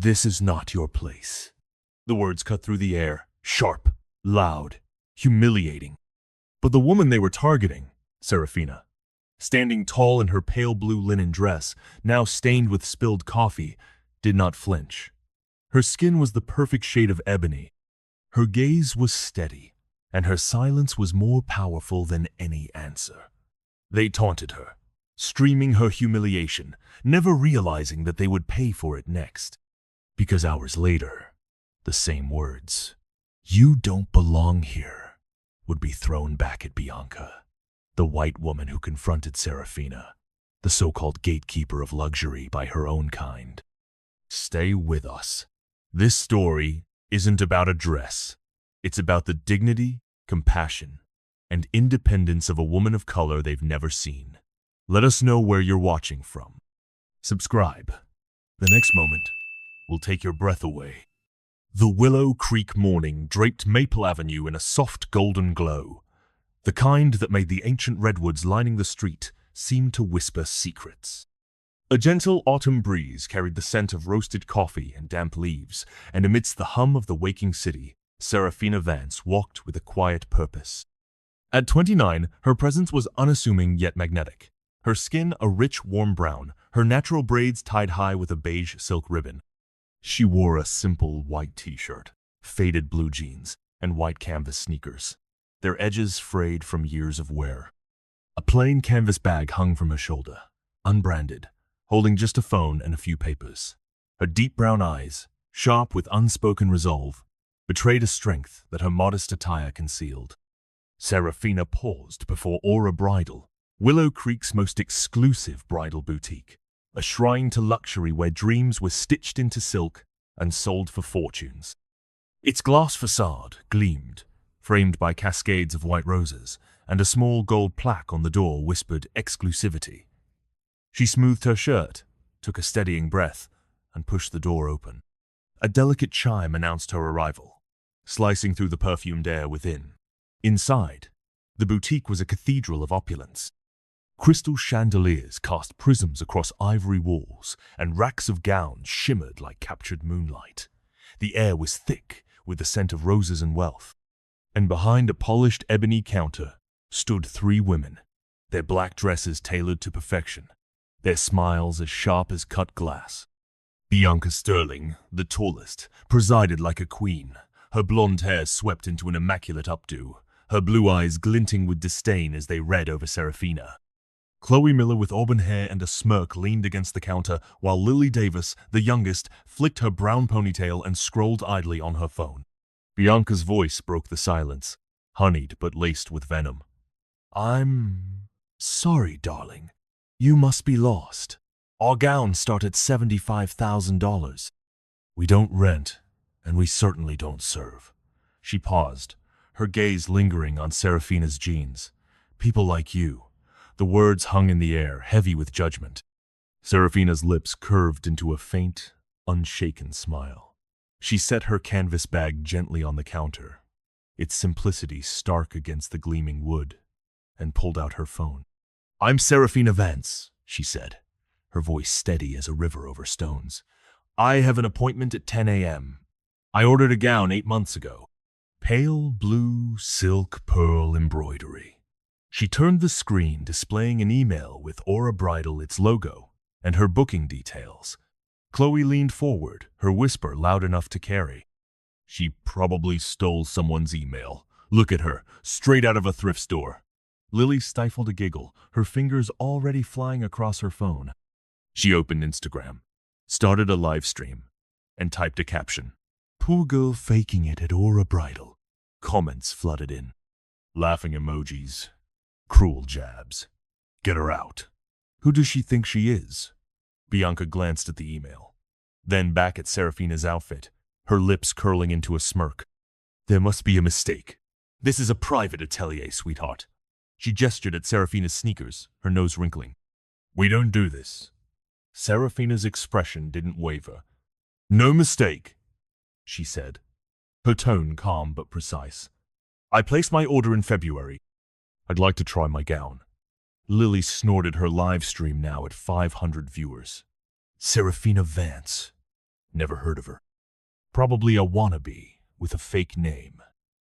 This is not your place. The words cut through the air, sharp, loud, humiliating. But the woman they were targeting, Serafina, standing tall in her pale blue linen dress, now stained with spilled coffee, did not flinch. Her skin was the perfect shade of ebony. Her gaze was steady, and her silence was more powerful than any answer. They taunted her, streaming her humiliation, never realizing that they would pay for it next. Because hours later, the same words, "You don't belong here," would be thrown back at Bianca, the white woman who confronted Serafina, the so-called gatekeeper of luxury by her own kind. Stay with us. This story isn't about a dress. It's about the dignity, compassion, and independence of a woman of color they've never seen. Let us know where you're watching from. Subscribe. The next moment will take your breath away. The Willow Creek morning draped Maple Avenue in a soft golden glow, the kind that made the ancient redwoods lining the street seem to whisper secrets. A gentle autumn breeze carried the scent of roasted coffee and damp leaves, and amidst the hum of the waking city, Serafina Vance walked with a quiet purpose. At 29, her presence was unassuming yet magnetic. Her skin a rich, warm brown, her natural braids tied high with a beige silk ribbon. She wore a simple white t-shirt, faded blue jeans, and white canvas sneakers, their edges frayed from years of wear. A plain canvas bag hung from her shoulder, unbranded, holding just a phone and a few papers. Her deep brown eyes, sharp with unspoken resolve, betrayed a strength that her modest attire concealed. Serafina paused before Aura Bridal, Willow Creek's most exclusive bridal boutique, a shrine to luxury where dreams were stitched into silk and sold for fortunes. Its glass facade gleamed, framed by cascades of white roses, and a small gold plaque on the door whispered exclusivity. She smoothed her shirt, took a steadying breath, and pushed the door open. A delicate chime announced her arrival, slicing through the perfumed air within. Inside, the boutique was a cathedral of opulence. Crystal chandeliers cast prisms across ivory walls, and racks of gowns shimmered like captured moonlight. The air was thick with the scent of roses and wealth. And behind a polished ebony counter stood 3 women, their black dresses tailored to perfection, their smiles as sharp as cut glass. Bianca Sterling, the tallest, presided like a queen, her blonde hair swept into an immaculate updo, her blue eyes glinting with disdain as they read over Serafina. Chloe Miller with auburn hair and a smirk leaned against the counter, while Lily Davis, the youngest, flicked her brown ponytail and scrolled idly on her phone. Bianca's voice broke the silence, honeyed but laced with venom. "I'm sorry, darling. You must be lost. Our gowns start at $75,000. We don't rent, and we certainly don't serve." She paused, her gaze lingering on Serafina's jeans. "People like you." The words hung in the air, heavy with judgment. Serafina's lips curved into a faint, unshaken smile. She set her canvas bag gently on the counter, its simplicity stark against the gleaming wood, and pulled out her phone. "I'm Serafina Vance," she said, her voice steady as a river over stones. "I have an appointment at 10 a.m. I ordered a gown 8 months ago. Pale blue silk pearl embroidery." She turned the screen, displaying an email with Aura Bridal, its logo, and her booking details. Chloe leaned forward, her whisper loud enough to carry. "She probably stole someone's email. Look at her, straight out of a thrift store." Lily stifled a giggle, her fingers already flying across her phone. She opened Instagram, started a live stream, and typed a caption. "Poor girl faking it at Aura Bridal." Comments flooded in. Laughing emojis. Cruel jabs. "Get her out. Who does she think she is?" Bianca glanced at the email, then back at Serafina's outfit, her lips curling into a smirk. "There must be a mistake. This is a private atelier, sweetheart." She gestured at Serafina's sneakers, her nose wrinkling. "We don't do this." Serafina's expression didn't waver. "No mistake," she said, her tone calm but precise. "I placed my order in February. I'd like to try my gown." Lily snorted, her live stream now at 500 viewers. "Serafina Vance. Never heard of her. Probably a wannabe with a fake name.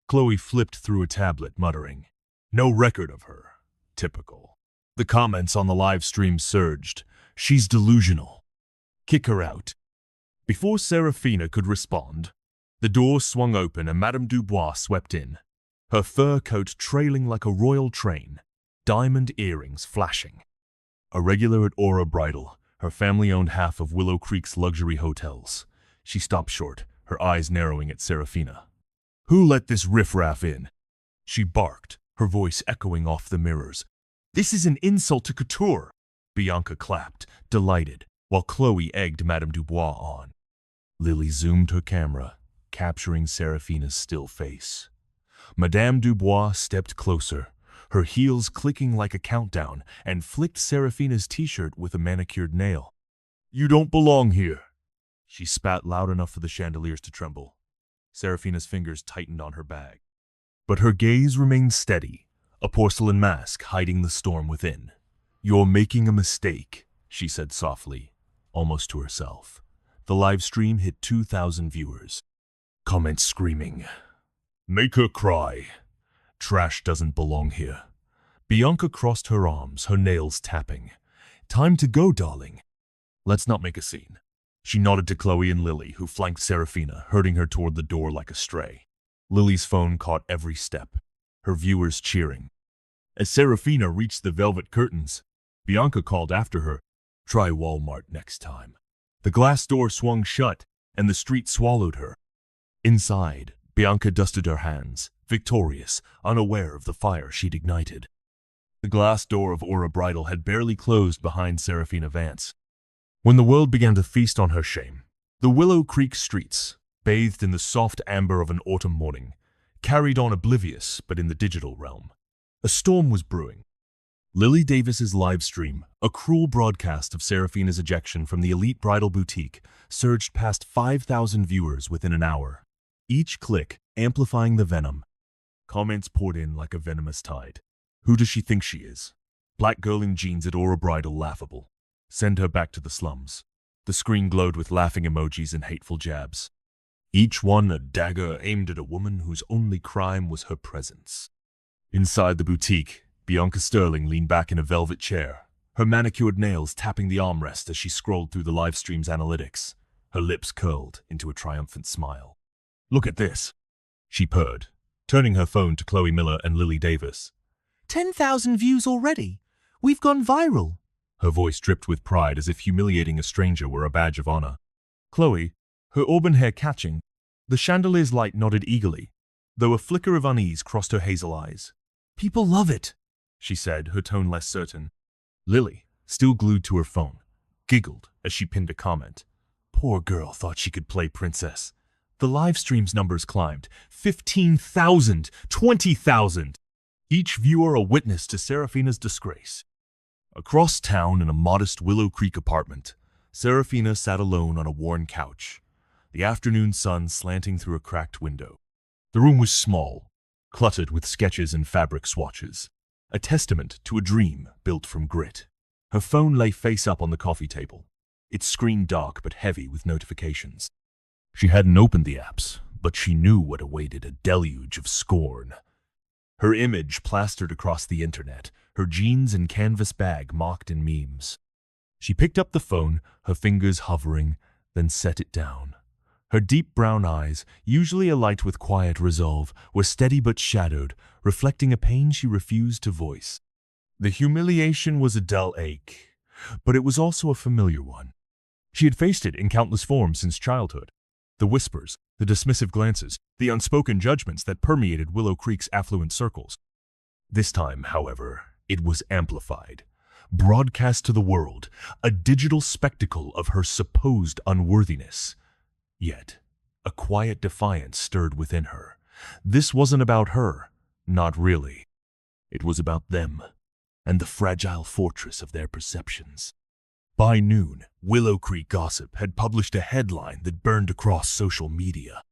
Chloe flipped through a tablet, muttering, "No record of her. Typical." The comments on the live stream surged. "She's delusional. Kick her out." Before Serafina could respond, the door swung open and Madame Dubois swept in, her fur coat trailing like a royal train, diamond earrings flashing. A regular at Aura Bridal, her family owned half of Willow Creek's luxury hotels. She stopped short, her eyes narrowing at Serafina. "Who let this riffraff in?" she barked, her voice echoing off the mirrors. "This is an insult to couture." Bianca clapped, delighted, while Chloe egged Madame Dubois on. Lily zoomed her camera, capturing Serafina's still face. Madame Dubois stepped closer, her heels clicking like a countdown, and flicked Serafina's t-shirt with a manicured nail. "You don't belong here." She spat loud enough for the chandeliers to tremble. Serafina's fingers tightened on her bag. But her gaze remained steady, a porcelain mask hiding the storm within. "You're making a mistake," she said softly, almost to herself. The live stream hit 2,000 viewers. Comments screaming, "Make her cry. Trash doesn't belong here." Bianca crossed her arms, her nails tapping. "Time to go, darling. Let's not make a scene." She nodded to Chloe and Lily, who flanked Serafina, herding her toward the door like a stray. Lily's phone caught every step, her viewers cheering. As Serafina reached the velvet curtains, Bianca called after her, "Try Walmart next time." The glass door swung shut, and the street swallowed her. Inside, Bianca dusted her hands, victorious, unaware of the fire she'd ignited. The glass door of Aura Bridal had barely closed behind Serafina Vance. When the world began to feast on her shame, the Willow Creek streets, bathed in the soft amber of an autumn morning, carried on oblivious but in the digital realm. A storm was brewing. Lily Davis's live stream, a cruel broadcast of Serafina's ejection from the elite bridal boutique, surged past 5,000 viewers within an hour, each click amplifying the venom. Comments poured in like a venomous tide. "Who does she think she is? Black girl in jeans at Aura Bridal laughable. Send her back to the slums." The screen glowed with laughing emojis and hateful jabs, each one a dagger aimed at a woman whose only crime was her presence. Inside the boutique, Bianca Sterling leaned back in a velvet chair, her manicured nails tapping the armrest as she scrolled through the live stream's analytics, her lips curled into a triumphant smile. "Look at this," she purred, turning her phone to Chloe Miller and Lily Davis. 10,000 views already. We've gone viral." Her voice dripped with pride as if humiliating a stranger were a badge of honor. Chloe, her auburn hair catching, the chandelier's light nodded eagerly, though a flicker of unease crossed her hazel eyes. "People love it," she said, her tone less certain. Lily, still glued to her phone, giggled as she pinned a comment. Poor girl thought she could play princess. The live stream's numbers climbed. 15,000, 20,000. Each viewer a witness to Serafina's disgrace. Across town in a modest Willow Creek apartment, Serafina sat alone on a worn couch, the afternoon sun slanting through a cracked window. The room was small, cluttered with sketches and fabric swatches, a testament to a dream built from grit. Her phone lay face up on the coffee table, its screen dark but heavy with notifications. She hadn't opened the apps, but she knew what awaited: a deluge of scorn. Her image plastered across the internet, her jeans and canvas bag mocked in memes. She picked up the phone, her fingers hovering, then set it down. Her deep brown eyes, usually alight with quiet resolve, were steady but shadowed, reflecting a pain she refused to voice. The humiliation was a dull ache, but it was also a familiar one. She had faced it in countless forms since childhood. The whispers, the dismissive glances, the unspoken judgments that permeated Willow Creek's affluent circles. This time, however, it was amplified, broadcast to the world, a digital spectacle of her supposed unworthiness. Yet, a quiet defiance stirred within her. This wasn't about her, not really. It was about them, and the fragile fortress of their perceptions. By noon, Willow Creek Gossip had published a headline that burned across social media.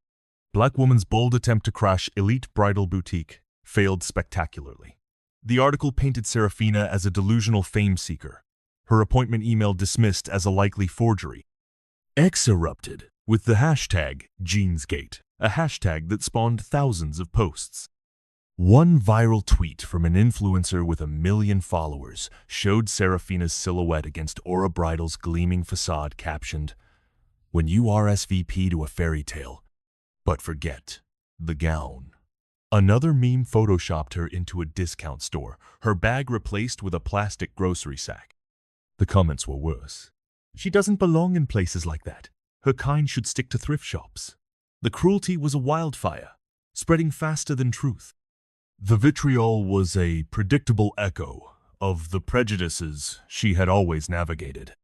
Black woman's bold attempt to crash elite bridal boutique failed spectacularly. The article painted Serafina as a delusional fame seeker, her appointment email dismissed as a likely forgery. X erupted, with the hashtag Jeansgate, a hashtag that spawned thousands of posts. One viral tweet from an influencer with 1 million followers showed Serafina's silhouette against Aura Bridal's gleaming facade captioned, "When you RSVP to a fairy tale, but forget the gown." Another meme photoshopped her into a discount store, her bag replaced with a plastic grocery sack. The comments were worse. "She doesn't belong in places like that. Her kind should stick to thrift shops." The cruelty was a wildfire, spreading faster than truth. The vitriol was a predictable echo of the prejudices she had always navigated.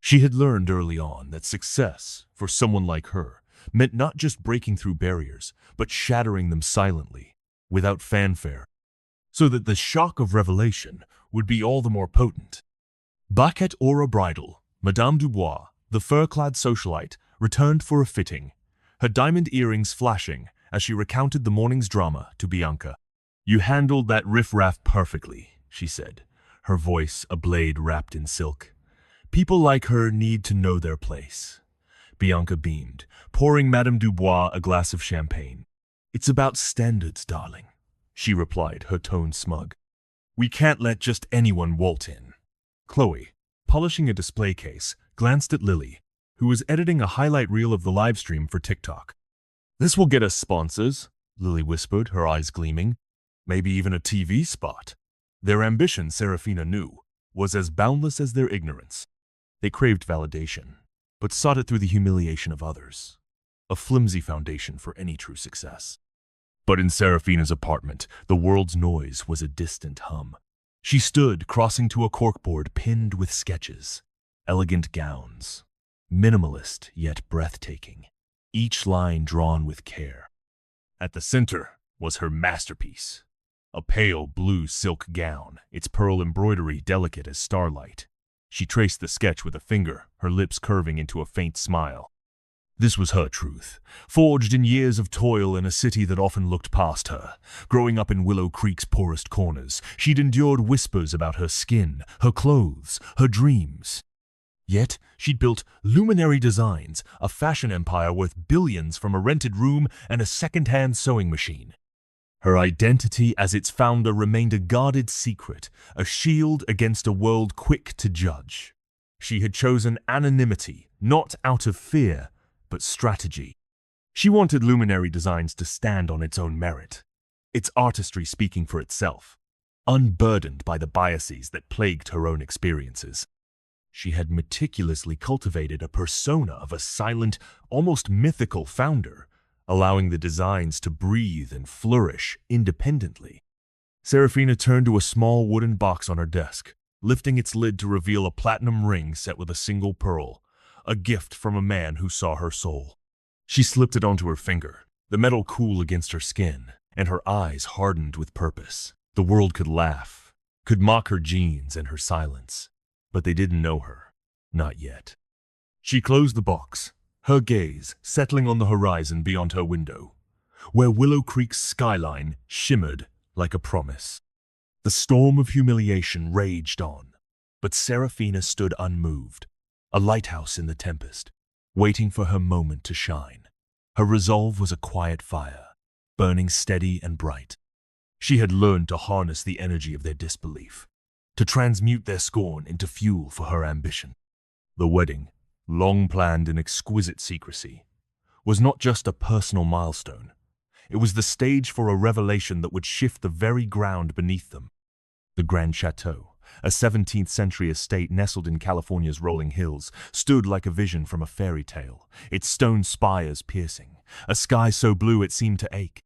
She had learned early on that success, for someone like her, meant not just breaking through barriers, but shattering them silently, without fanfare, so that the shock of revelation would be all the more potent. Back at Aura Bridal, Madame Dubois, the fur-clad socialite, returned for a fitting, her diamond earrings flashing as she recounted the morning's drama to Bianca. "You handled that riff-raff perfectly," she said, her voice a blade wrapped in silk. "People like her need to know their place." Bianca beamed, pouring Madame Dubois a glass of champagne. "It's about standards, darling," she replied, her tone smug. "We can't let just anyone waltz in." Chloe, polishing a display case, glanced at Lily, who was editing a highlight reel of the livestream for TikTok. "This will get us sponsors," Lily whispered, her eyes gleaming. "Maybe even a TV spot." Their ambition, Serafina knew, was as boundless as their ignorance. They craved validation, but sought it through the humiliation of others, a flimsy foundation for any true success. But in Serafina's apartment, the world's noise was a distant hum. She stood, crossing to a corkboard pinned with sketches, elegant gowns, minimalist yet breathtaking, each line drawn with care. At the center was her masterpiece, a pale blue silk gown, its pearl embroidery delicate as starlight. She traced the sketch with a finger, her lips curving into a faint smile. This was her truth, forged in years of toil in a city that often looked past her. Growing up in Willow Creek's poorest corners, she'd endured whispers about her skin, her clothes, her dreams. Yet, she'd built Luminary Designs, a fashion empire worth billions from a rented room and a second-hand sewing machine. Her identity as its founder remained a guarded secret, a shield against a world quick to judge. She had chosen anonymity, not out of fear, but strategy. She wanted Luminary Designs to stand on its own merit, its artistry speaking for itself, unburdened by the biases that plagued her own experiences. She had meticulously cultivated a persona of a silent, almost mythical founder, allowing the designs to breathe and flourish independently. Serafina turned to a small wooden box on her desk, lifting its lid to reveal a platinum ring set with a single pearl, a gift from a man who saw her soul. She slipped it onto her finger, the metal cool against her skin, and her eyes hardened with purpose. The world could laugh, could mock her jeans and her silence, but they didn't know her, not yet. She closed the box, her gaze settling on the horizon beyond her window, where Willow Creek's skyline shimmered like a promise. The storm of humiliation raged on, but Serafina stood unmoved, a lighthouse in the tempest, waiting for her moment to shine. Her resolve was a quiet fire, burning steady and bright. She had learned to harness the energy of their disbelief, to transmute their scorn into fuel for her ambition. The wedding, long planned in exquisite secrecy, was not just a personal milestone. It was the stage for a revelation that would shift the very ground beneath them. The Grand Chateau, a 17th century estate nestled in California's rolling hills, stood like a vision from a fairy tale, its stone spires piercing, a sky so blue it seemed to ache.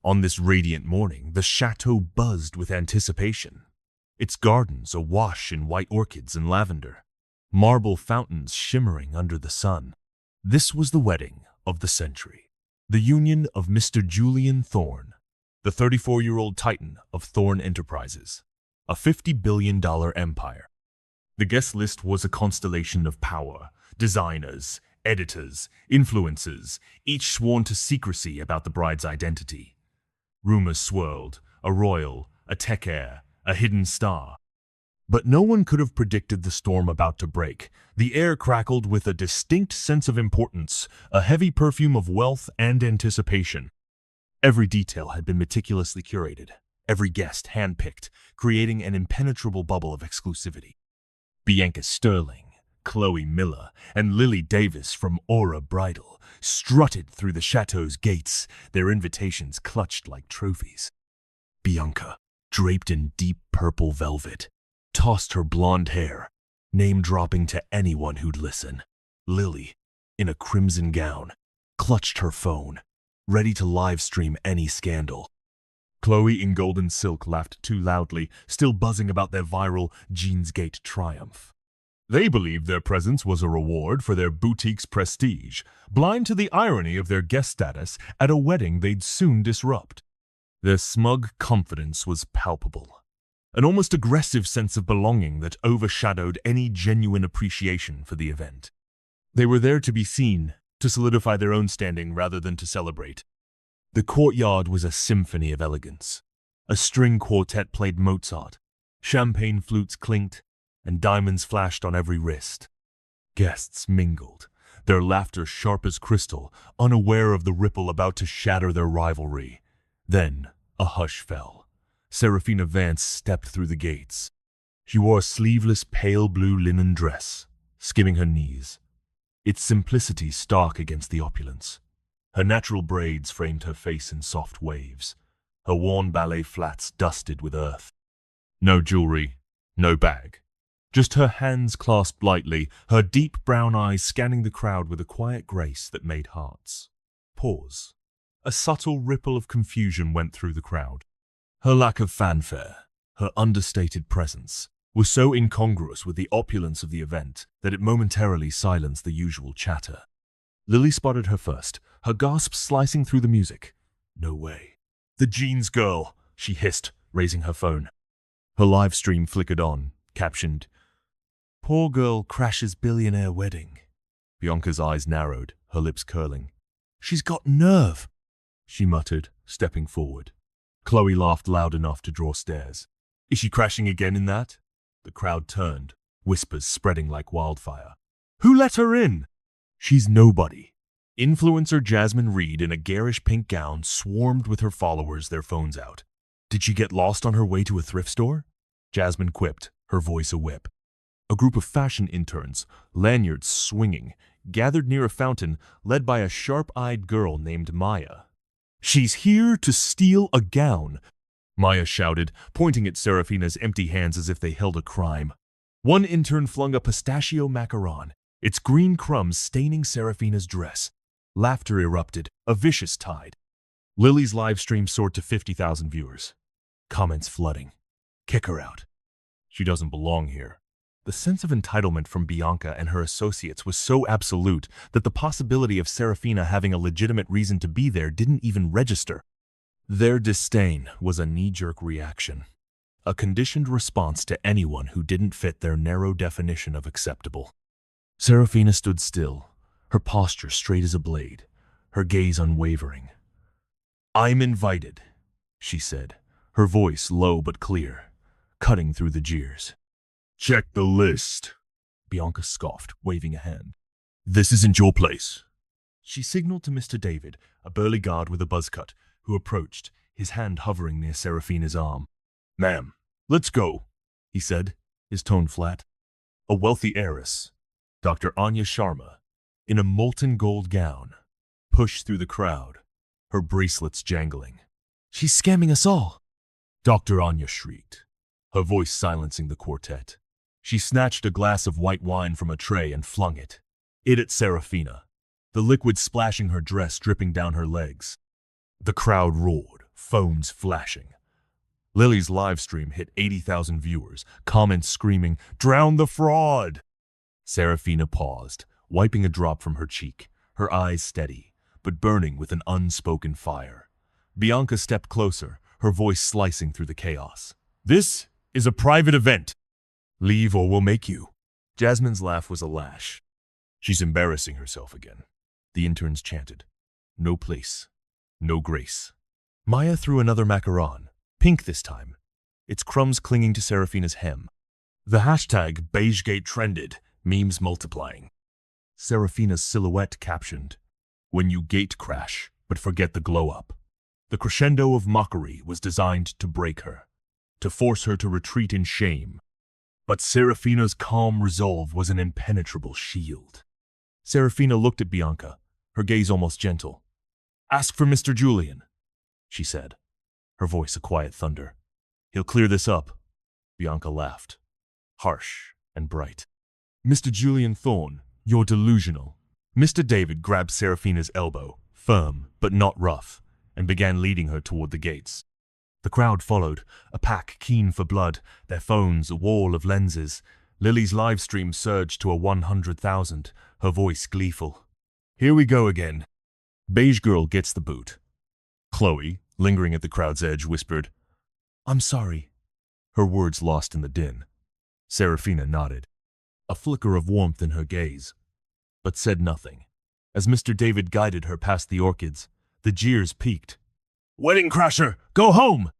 On this radiant morning, the chateau buzzed with anticipation, its gardens awash in white orchids and lavender, marble fountains shimmering under the sun. This was the wedding of the century, the union of Mr. Julian Thorne, the 34-year-old titan of Thorne Enterprises, a $50 billion empire. The guest list was a constellation of power, designers, editors, influencers, each sworn to secrecy about the bride's identity. Rumors swirled, a royal, a tech heir, a hidden star. But no one could have predicted the storm about to break. The air crackled with a distinct sense of importance, a heavy perfume of wealth and anticipation. Every detail had been meticulously curated, every guest handpicked, creating an impenetrable bubble of exclusivity. Bianca Sterling, Chloe Miller, and Lily Davis from Aura Bridal strutted through the chateau's gates, their invitations clutched like trophies. Bianca, draped in deep purple velvet, tossed her blonde hair, name-dropping to anyone who'd listen. Lily, in a crimson gown, clutched her phone, ready to live-stream any scandal. Chloe in golden silk laughed too loudly, still buzzing about their viral Jeansgate triumph. They believed their presence was a reward for their boutique's prestige, blind to the irony of their guest status at a wedding they'd soon disrupt. Their smug confidence was palpable, an almost aggressive sense of belonging that overshadowed any genuine appreciation for the event. They were there to be seen, to solidify their own standing rather than to celebrate. The courtyard was a symphony of elegance. A string quartet played Mozart, champagne flutes clinked, and diamonds flashed on every wrist. Guests mingled, their laughter sharp as crystal, unaware of the ripple about to shatter their rivalry. Then a hush fell. Serafina Vance stepped through the gates. She wore a sleeveless pale blue linen dress, skimming her knees, its simplicity stark against the opulence. Her natural braids framed her face in soft waves, her worn ballet flats dusted with earth. No jewelry, no bag. Just her hands clasped lightly, her deep brown eyes scanning the crowd with a quiet grace that made hearts. Pause. A subtle ripple of confusion went through the crowd. Her lack of fanfare, her understated presence, was so incongruous with the opulence of the event that it momentarily silenced the usual chatter. Lily spotted her first, her gasps slicing through the music. No way. The jeans girl, she hissed, raising her phone. Her live stream flickered on, captioned, "Poor girl crashes billionaire wedding." Bianca's eyes narrowed, her lips curling. "She's got nerve," she muttered, stepping forward. Chloe laughed loud enough to draw stares. "Is she crashing again in that?" The crowd turned, whispers spreading like wildfire. "Who let her in?" "She's nobody." Influencer Jasmine Reed in a garish pink gown swarmed with her followers, their phones out. "Did she get lost on her way to a thrift store?" Jasmine quipped, her voice a whip. A group of fashion interns, lanyards swinging, gathered near a fountain led by a sharp-eyed girl named Maya. "She's here to steal a gown," Maya shouted, pointing at Serafina's empty hands as if they held a crime. One intern flung a pistachio macaron, its green crumbs staining Serafina's dress. Laughter erupted, a vicious tide. Lily's live stream soared to 50,000 viewers. Comments flooding. "Kick her out. She doesn't belong here." The sense of entitlement from Bianca and her associates was so absolute that the possibility of Serafina having a legitimate reason to be there didn't even register. Their disdain was a knee-jerk reaction, a conditioned response to anyone who didn't fit their narrow definition of acceptable. Serafina stood still, her posture straight as a blade, her gaze unwavering. "I'm invited," she said, her voice low but clear, cutting through the jeers. "Check the list," Bianca scoffed, waving a hand. "This isn't your place." She signaled to Mr. David, a burly guard with a buzz cut, who approached, his hand hovering near Serafina's arm. "Ma'am, let's go," he said, his tone flat. A wealthy heiress, Dr. Anya Sharma, in a molten gold gown, pushed through the crowd, her bracelets jangling. "She's scamming us all," Dr. Anya shrieked, her voice silencing the quartet. She snatched a glass of white wine from a tray and flung it. It at Serafina, the liquid splashing her dress dripping down her legs. The crowd roared, phones flashing. Lily's live stream hit 80,000 viewers, comments screaming, "Drown the fraud!" Serafina paused, wiping a drop from her cheek, her eyes steady, but burning with an unspoken fire. Bianca stepped closer, her voice slicing through the chaos. "This is a private event. Leave or we'll make you." Jasmine's laugh was a lash. "She's embarrassing herself again," the interns chanted. "No place. No grace." Maya threw another macaron, pink this time, its crumbs clinging to Serafina's hem. The hashtag BeigeGate trended, memes multiplying. Serafina's silhouette captioned, "When you gate crash, but forget the glow-up." The crescendo of mockery was designed to break her, to force her to retreat in shame. But Serafina's calm resolve was an impenetrable shield. Serafina looked at Bianca, her gaze almost gentle. "Ask for Mr. Julian," she said, her voice a quiet thunder. "He'll clear this up." Bianca laughed, harsh and bright. "Mr. Julian Thorne, you're delusional." Mr. David grabbed Serafina's elbow, firm but not rough, and began leading her toward the gates. The crowd followed, a pack keen for blood, their phones a wall of lenses. Lily's live stream surged to a 100,000, her voice gleeful. "Here we go again." Beige girl gets the boot. Chloe, lingering at the crowd's edge, whispered, "I'm sorry," her words lost in the din. Serafina nodded, a flicker of warmth in her gaze, but said nothing. As Mr. David guided her past the orchids, the jeers peaked. "Wedding crasher, go home!"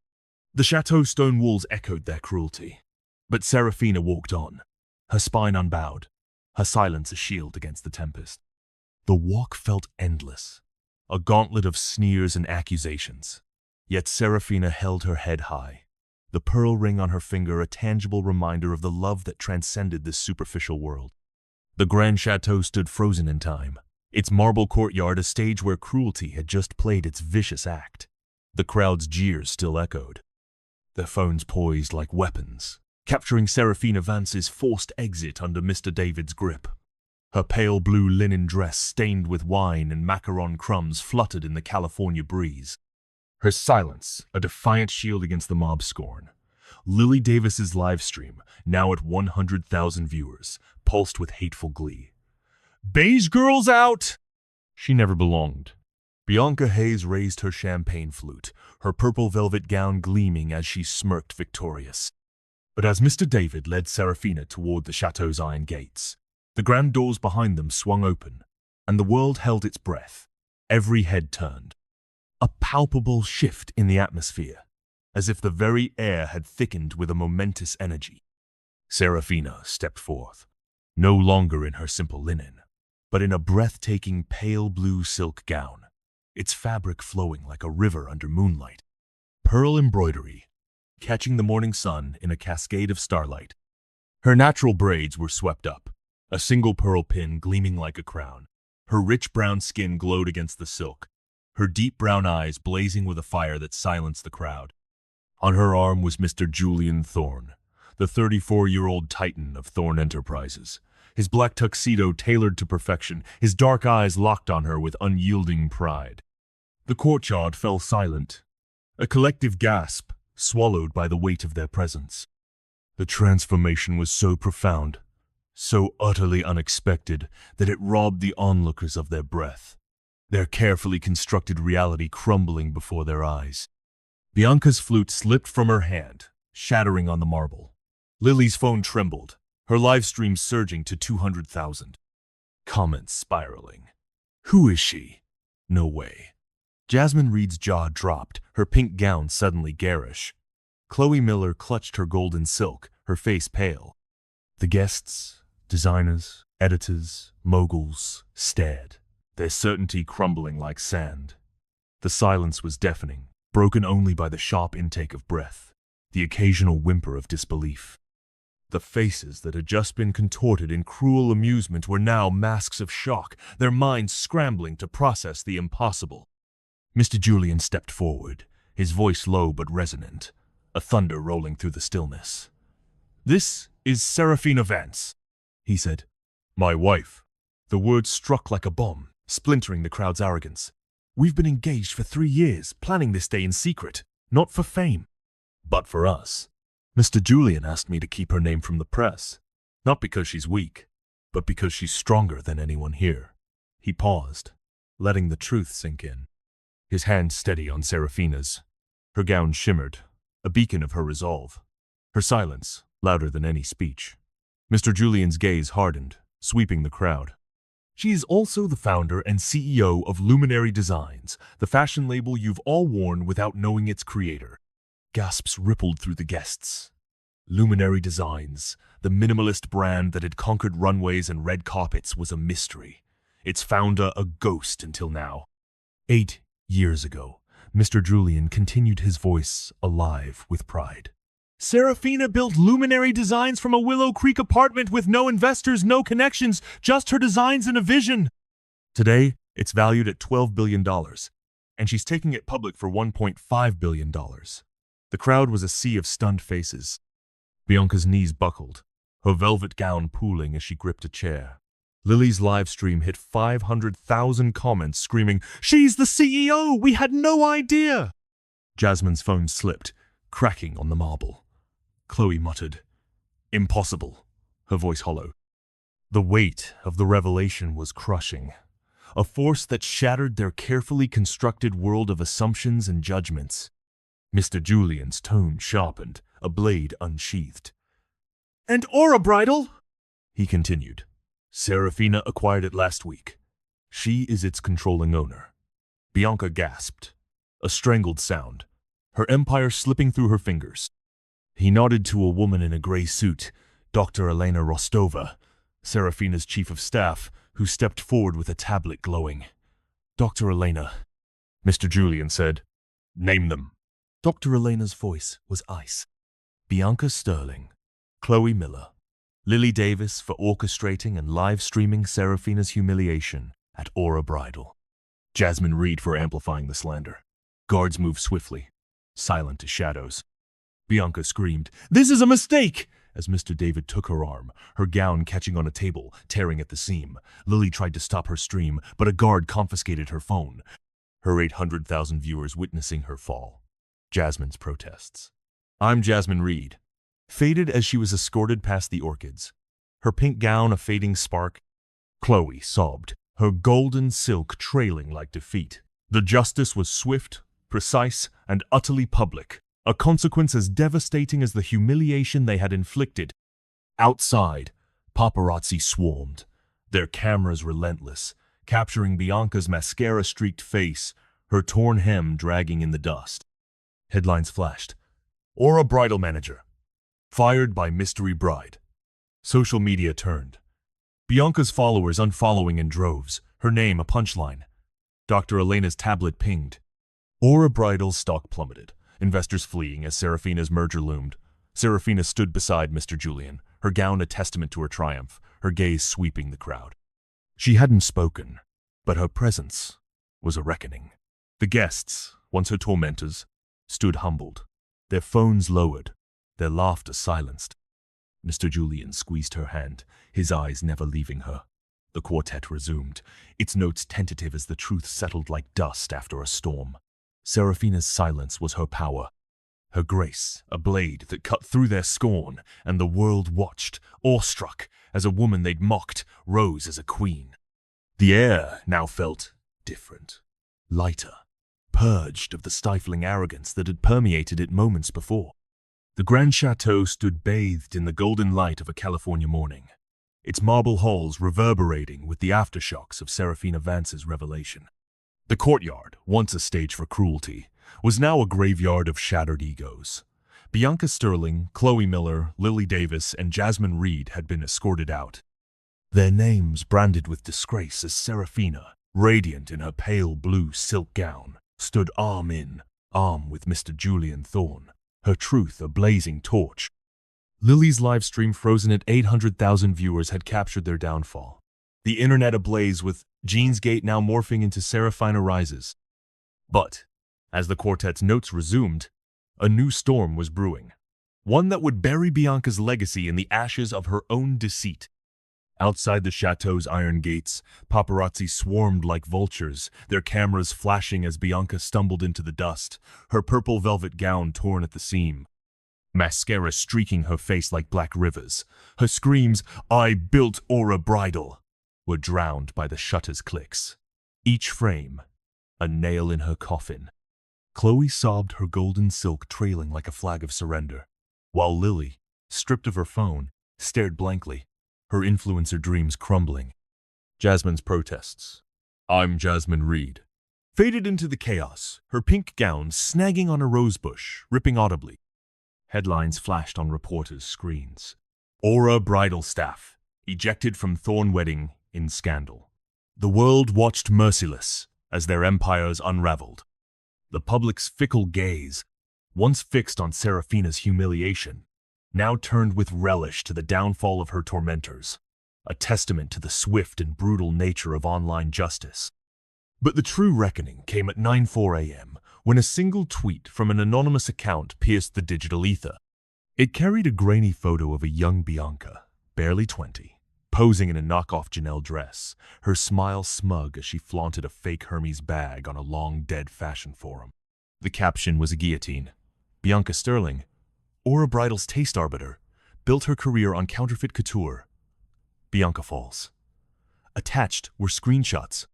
The chateau stone walls echoed their cruelty. But Serafina walked on, her spine unbowed, her silence a shield against the tempest. The walk felt endless, a gauntlet of sneers and accusations. Yet Serafina held her head high, the pearl ring on her finger a tangible reminder of the love that transcended this superficial world. The grand chateau stood frozen in time, its marble courtyard a stage where cruelty had just played its vicious act. The crowd's jeers still echoed, their phones poised like weapons, capturing Serafina Vance's forced exit under Mr. David's grip. Her pale blue linen dress stained with wine and macaron crumbs fluttered in the California breeze. Her silence, a defiant shield against the mob's scorn. Lily Davis's live stream, now at 100,000 viewers, pulsed with hateful glee. "Beige girls out!" She never belonged. Bianca Hayes raised her champagne flute, her purple velvet gown gleaming as she smirked victorious. But as Mr. David led Serafina toward the chateau's iron gates, the grand doors behind them swung open, and the world held its breath. Every head turned. A palpable shift in the atmosphere, as if the very air had thickened with a momentous energy. Serafina stepped forth, no longer in her simple linen, but in a breathtaking pale blue silk gown, its fabric flowing like a river under moonlight. Pearl embroidery, catching the morning sun in a cascade of starlight. Her natural braids were swept up, a single pearl pin gleaming like a crown. Her rich brown skin glowed against the silk, her deep brown eyes blazing with a fire that silenced the crowd. On her arm was Mr. Julian Thorne, the 34-year-old titan of Thorne Enterprises, his black tuxedo tailored to perfection, his dark eyes locked on her with unyielding pride. The courtyard fell silent, a collective gasp swallowed by the weight of their presence. The transformation was so profound, so utterly unexpected, that it robbed the onlookers of their breath, their carefully constructed reality crumbling before their eyes. Bianca's flute slipped from her hand, shattering on the marble. Lily's phone trembled, her live stream surging to 200,000. Comments spiraling. "Who is she? No way." Jasmine Reed's jaw dropped, her pink gown suddenly garish. Chloe Miller clutched her golden silk, her face pale. The guests, designers, editors, moguls, stared, their certainty crumbling like sand. The silence was deafening, broken only by the sharp intake of breath, the occasional whimper of disbelief. The faces that had just been contorted in cruel amusement were now masks of shock, their minds scrambling to process the impossible. Mr. Julian stepped forward, his voice low but resonant, a thunder rolling through the stillness. "This is Serafina Vance," he said. "My wife." The words struck like a bomb, splintering the crowd's arrogance. "We've been engaged for 3 years, planning this day in secret, not for fame, but for us. Mr. Julian asked me to keep her name from the press, not because she's weak, but because she's stronger than anyone here." He paused, letting the truth sink in, his hand steady on Serafina's. Her gown shimmered, a beacon of her resolve. Her silence, louder than any speech. Mr. Julian's gaze hardened, sweeping the crowd. "She is also the founder and CEO of Luminary Designs, the fashion label you've all worn without knowing its creator." Gasps rippled through the guests. Luminary Designs, the minimalist brand that had conquered runways and red carpets, was a mystery. Its founder a ghost until now. 8 years ago, Mr. Julian continued, his voice alive with pride. Serafina built Luminary Designs from a Willow Creek apartment with no investors, no connections, just her designs and a vision. Today, it's valued at $12 billion, and she's taking it public for $1.5 billion. The crowd was a sea of stunned faces. Bianca's knees buckled, her velvet gown pooling as she gripped a chair. Lily's live stream hit 500,000 comments screaming, "She's the CEO! We had no idea!" Jasmine's phone slipped, cracking on the marble. Chloe muttered, "Impossible," her voice hollow. The weight of the revelation was crushing, a force that shattered their carefully constructed world of assumptions and judgments. Mr. Julian's tone sharpened, a blade unsheathed. "And Aura Bridal," he continued. "Serafina acquired it last week. She is its controlling owner." Bianca gasped, a strangled sound, her empire slipping through her fingers. He nodded to a woman in a gray suit, Dr. Elena Rostova, Serafina's chief of staff, who stepped forward with a tablet glowing. "Dr. Elena," Mr. Julian said. "Name them." Dr. Elena's voice was ice. Bianca Sterling, Chloe Miller, Lily Davis for orchestrating and live streaming Serafina's humiliation at Aura Bridal. Jasmine Reed for amplifying the slander. Guards moved swiftly, silent as shadows. Bianca screamed, "This is a mistake!" as Mr. David took her arm, her gown catching on a table, tearing at the seam. Lily tried to stop her stream, but a guard confiscated her phone, her 800,000 viewers witnessing her fall. Jasmine's protests. "I'm Jasmine Reed," faded as she was escorted past the orchids, her pink gown a fading spark. Chloe sobbed, her golden silk trailing like defeat. The justice was swift, precise, and utterly public, a consequence as devastating as the humiliation they had inflicted. Outside, paparazzi swarmed, their cameras relentless, capturing Bianca's mascara-streaked face, her torn hem dragging in the dust. Headlines flashed. "Aura Bridal Manager fired by mystery bride." Social media turned. Bianca's followers unfollowing in droves, her name a punchline. Dr. Elena's tablet pinged. Aura Bridal's stock plummeted, investors fleeing as Serafina's merger loomed. Serafina stood beside Mr. Julian, her gown a testament to her triumph, her gaze sweeping the crowd. She hadn't spoken, but her presence was a reckoning. The guests, once her tormentors, stood humbled, their phones lowered, their laughter silenced. Mr. Julian squeezed her hand, his eyes never leaving her. The quartet resumed, its notes tentative as the truth settled like dust after a storm. Serafina's silence was her power, her grace, a blade that cut through their scorn, and the world watched, awestruck, as a woman they'd mocked rose as a queen. The air now felt different, lighter, purged of the stifling arrogance that had permeated it moments before. The Grand Chateau stood bathed in the golden light of a California morning, its marble halls reverberating with the aftershocks of Serafina Vance's revelation. The courtyard, once a stage for cruelty, was now a graveyard of shattered egos. Bianca Sterling, Chloe Miller, Lily Davis, and Jasmine Reed had been escorted out, their names branded with disgrace as Serafina, radiant in her pale blue silk gown, stood arm in arm with Mr. Julian Thorne, her truth a blazing torch. Lily's live stream, frozen at 800,000 viewers, had captured their downfall. The internet ablaze with Jeansgate now morphing into Serafina Rises. But, as the quartet's notes resumed, a new storm was brewing, one that would bury Bianca's legacy in the ashes of her own deceit. Outside the chateau's iron gates, paparazzi swarmed like vultures, their cameras flashing as Bianca stumbled into the dust, her purple velvet gown torn at the seam, mascara streaking her face like black rivers. Her screams, "I built Aura Bridal," were drowned by the shutter's clicks. Each frame, a nail in her coffin. Chloe sobbed, her golden silk trailing like a flag of surrender, while Lily, stripped of her phone, stared blankly, her influencer dreams crumbling. Jasmine's protests, "I'm Jasmine Reed," faded into the chaos, her pink gown snagging on a rosebush, ripping audibly. Headlines flashed on reporters' screens. Aura bridal staff, ejected from Thorn wedding in scandal. The world watched merciless as their empires unraveled. The public's fickle gaze, once fixed on Serafina's humiliation, now turned with relish to the downfall of her tormentors, a testament to the swift and brutal nature of online justice. But the true reckoning came at 9:04 a.m. when a single tweet from an anonymous account pierced the digital ether. It carried a grainy photo of a young Bianca, barely 20, posing in a knockoff Janelle dress, her smile smug as she flaunted a fake Hermes bag on a long-dead fashion forum. The caption was a guillotine. Bianca Sterling, Aura Bridal's taste arbiter, built her career on counterfeit couture. Bianca falls. Attached were screenshots.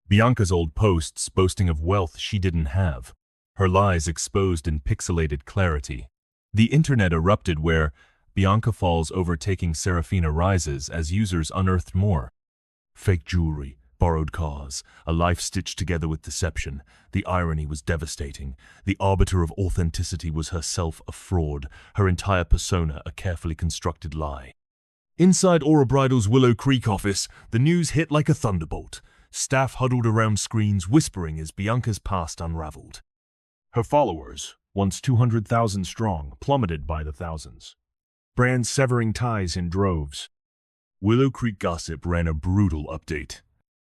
Bianca's old posts boasting of wealth she didn't have, her lies exposed in pixelated clarity. The internet erupted where Bianca falls overtaking Serafina rises as users unearthed more. Fake jewelry, borrowed cars, a life stitched together with deception. The irony was devastating. The arbiter of authenticity was herself a fraud, her entire persona a carefully constructed lie. Inside Aura Bridal's Willow Creek office, the news hit like a thunderbolt. Staff huddled around screens, whispering as Bianca's past unraveled. Her followers, once 200,000 strong, plummeted by the thousands. Brands severing ties in droves. Willow Creek gossip ran a brutal update.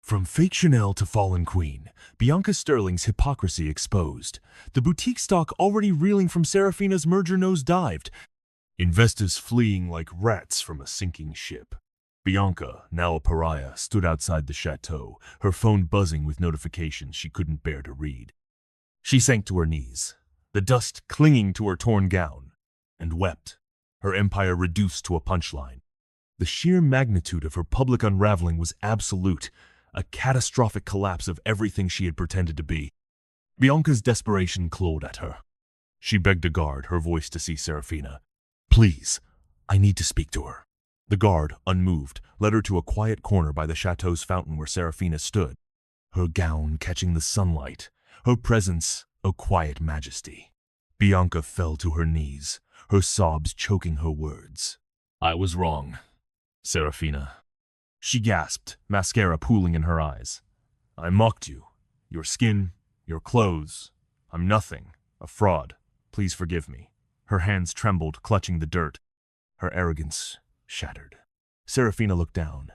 From fictional to fallen queen, Bianca Sterling's hypocrisy exposed. The boutique stock already reeling from Serafina's merger nosedived. Investors fleeing like rats from a sinking ship. Bianca, now a pariah, stood outside the chateau, her phone buzzing with notifications she couldn't bear to read. She sank to her knees, the dust clinging to her torn gown, and wept, her empire reduced to a punchline. The sheer magnitude of her public unraveling was absolute, a catastrophic collapse of everything she had pretended to be. Bianca's desperation clawed at her. She begged a guard, her voice to see Serafina. "Please, I need to speak to her." The guard, unmoved, led her to a quiet corner by the chateau's fountain where Serafina stood, her gown catching the sunlight, her presence a quiet majesty. Bianca fell to her knees, her sobs choking her words. "I was wrong, Serafina." She gasped, mascara pooling in her eyes. "I mocked you. Your skin, your clothes. I'm nothing, a fraud. Please forgive me." Her hands trembled, clutching the dirt. Her arrogance shattered. Serafina looked down,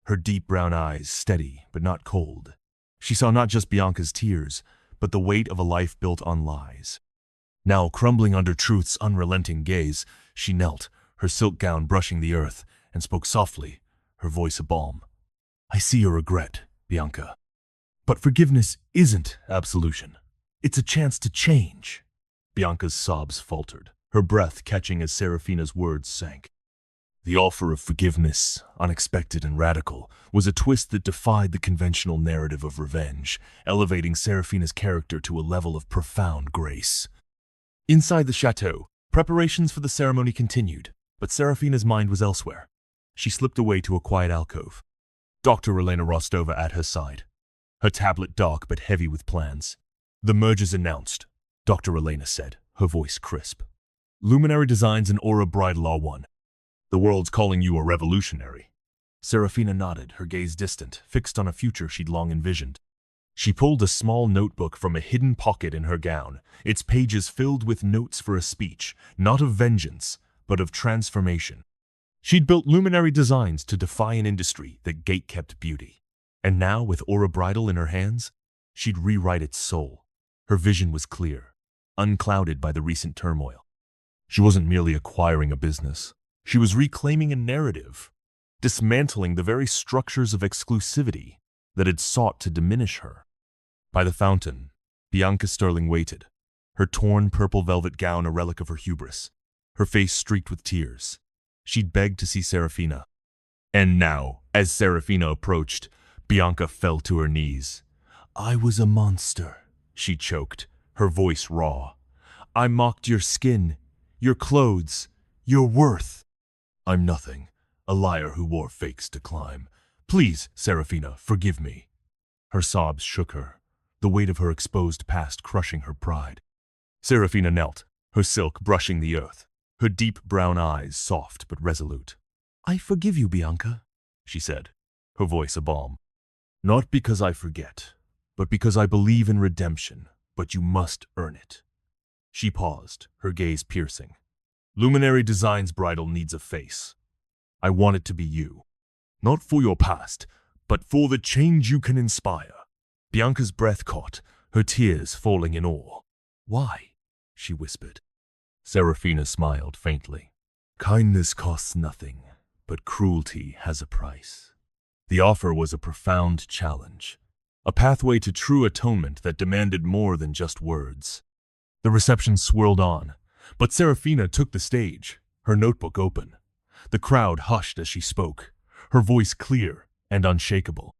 her deep brown eyes steady but not cold. She saw not just Bianca's tears, but the weight of a life built on lies. Now, crumbling under truth's unrelenting gaze, she knelt, her silk gown brushing the earth, and spoke softly, her voice a balm. "I see your regret, Bianca. But forgiveness isn't absolution. It's a chance to change." Bianca's sobs faltered, her breath catching as Serafina's words sank. The offer of forgiveness, unexpected and radical, was a twist that defied the conventional narrative of revenge, elevating Serafina's character to a level of profound grace. Inside the chateau, preparations for the ceremony continued, but Serafina's mind was elsewhere. She slipped away to a quiet alcove, Dr. Elena Rostova at her side, her tablet dark but heavy with plans. "The merger's announced," Dr. Elena said, her voice crisp. "Luminary Designs and Aura Bridal are one. The world's calling you a revolutionary." Serafina nodded, her gaze distant, fixed on a future she'd long envisioned. She pulled a small notebook from a hidden pocket in her gown, its pages filled with notes for a speech, not of vengeance, but of transformation. She'd built Luminary Designs to defy an industry that gatekept beauty. And now, with Aura Bridal in her hands, she'd rewrite its soul. Her vision was clear, unclouded by the recent turmoil. She wasn't merely acquiring a business. She was reclaiming a narrative, dismantling the very structures of exclusivity that had sought to diminish her. By the fountain, Bianca Sterling waited, her torn purple velvet gown a relic of her hubris, her face streaked with tears. She'd begged to see Serafina. And now, as Serafina approached, Bianca fell to her knees. "I was a monster," she choked, her voice raw. "I mocked your skin, your clothes, your worth. I'm nothing, a liar who wore fakes to climb. Please, Serafina, forgive me." Her sobs shook her, the weight of her exposed past crushing her pride. Serafina knelt, her silk brushing the earth, her deep brown eyes soft but resolute. I forgive you, Bianca, she said, her voice a balm. Not because I forget, but because I believe in redemption, but you must earn it. She paused, her gaze piercing. Luminary Design's bridal needs a face. I want it to be you. Not for your past, but for the change you can inspire. Bianca's breath caught, her tears falling in awe. Why? She whispered. Serafina smiled faintly. Kindness costs nothing, but cruelty has a price. The offer was a profound challenge, a pathway to true atonement that demanded more than just words. The reception swirled on, but Serafina took the stage, her notebook open. The crowd hushed as she spoke, her voice clear and unshakable.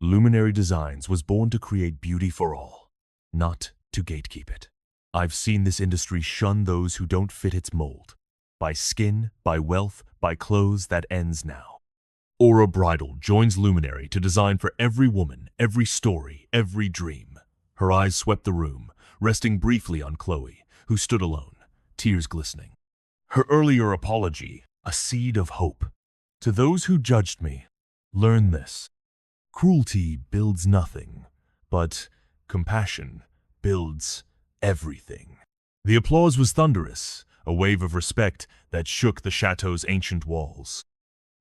Luminary Designs was born to create beauty for all, not to gatekeep it. I've seen this industry shun those who don't fit its mold. By skin, by wealth, by clothes, that ends now. Aura Bridal joins Luminary to design for every woman, every story, every dream. Her eyes swept the room, resting briefly on Chloe, who stood alone, tears glistening. Her earlier apology, a seed of hope. To those who judged me, learn this. Cruelty builds nothing, but compassion builds everything. The applause was thunderous, a wave of respect that shook the chateau's ancient walls.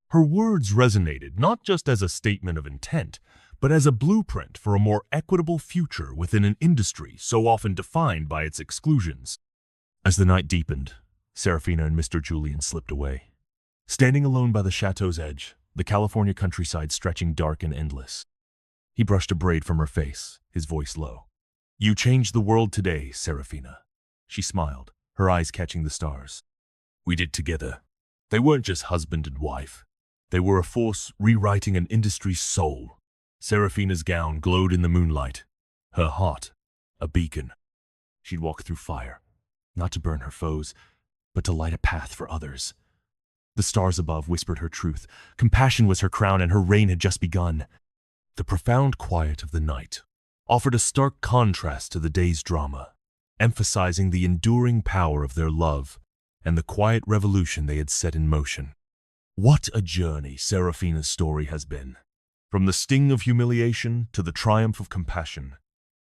Her words resonated not just as a statement of intent, but as a blueprint for a more equitable future within an industry so often defined by its exclusions. As the night deepened, Serafina and Mr. Julian slipped away. Standing alone by the chateau's edge, the California countryside stretching dark and endless. He brushed a braid from her face, his voice low. You changed the world today, Serafina. She smiled, her eyes catching the stars. We did together. They weren't just husband and wife. They were a force rewriting an industry's soul. Serafina's gown glowed in the moonlight, her heart a beacon. She'd walk through fire, not to burn her foes, but to light a path for others. The stars above whispered her truth. Compassion was her crown and her reign had just begun. The profound quiet of the night offered a stark contrast to the day's drama, emphasizing the enduring power of their love and the quiet revolution they had set in motion. What a journey Serafina's story has been. From the sting of humiliation to the triumph of compassion,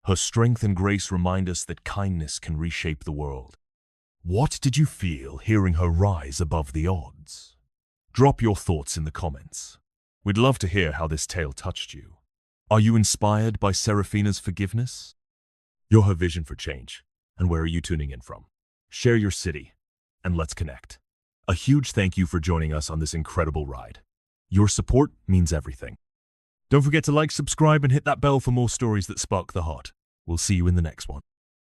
her strength and grace remind us that kindness can reshape the world. What did you feel hearing her rise above the odds? Drop your thoughts in the comments. We'd love to hear how this tale touched you. Are you inspired by Serafina's forgiveness? You're her vision for change. And where are you tuning in from? Share your city, and let's connect. A huge thank you for joining us on this incredible ride. Your support means everything. Don't forget to like, subscribe, and hit that bell for more stories that spark the heart. We'll see you in the next one.